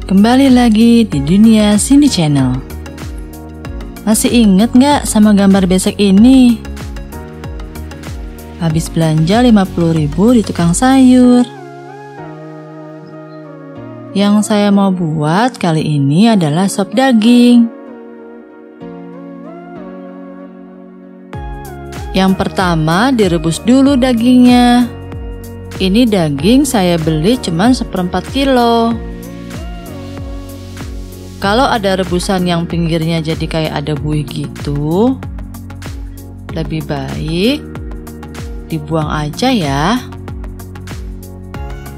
Kembali lagi di dunia Cindy Channel. Masih inget nggak sama gambar besek ini? Habis belanja 50.000 di tukang sayur. Yang saya mau buat kali ini adalah sop daging. Yang pertama direbus dulu dagingnya. Ini daging saya beli cuma 1/4 kilo. Kalau ada rebusan yang pinggirnya jadi kayak ada buih gitu, lebih baik dibuang aja ya.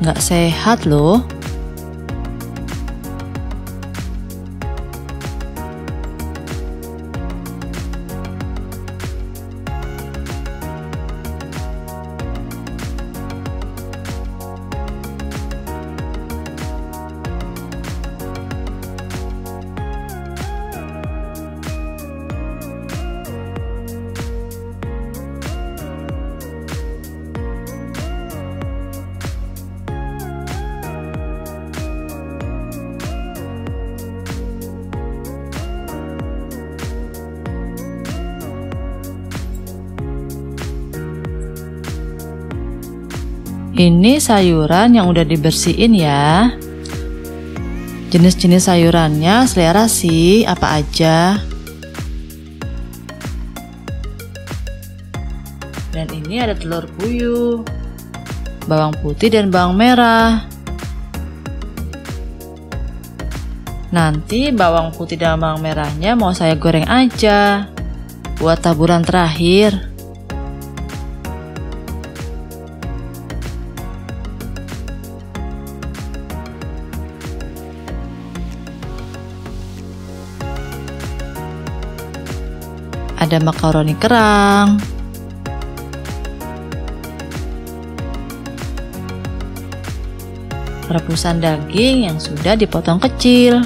Nggak sehat loh. Ini sayuran yang udah dibersihin ya. Jenis-jenis sayurannya selera sih, apa aja. Dan ini ada telur puyuh, bawang putih dan bawang merah. Nanti bawang putih dan bawang merahnya mau saya goreng aja buat taburan terakhir. Ada makaroni kerang, rebusan daging yang sudah dipotong kecil,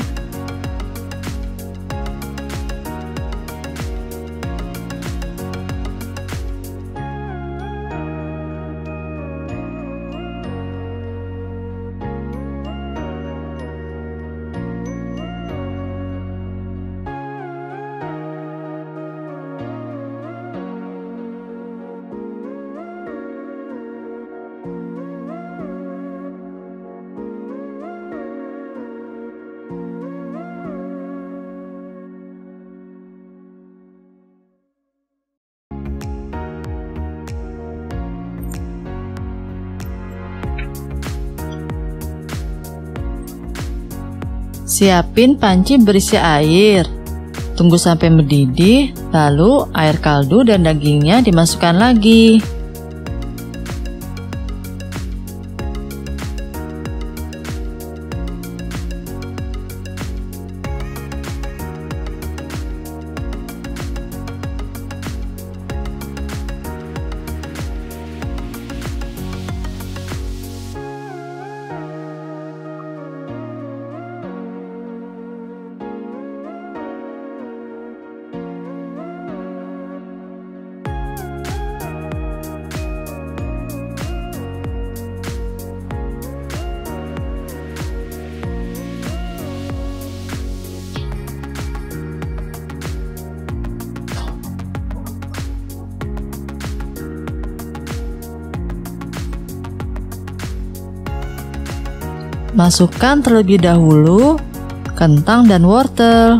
siapin panci berisi air. Tunggu sampai mendidih, lalu air kaldu dan dagingnya dimasukkan lagi. Masukkan terlebih dahulu kentang dan wortel.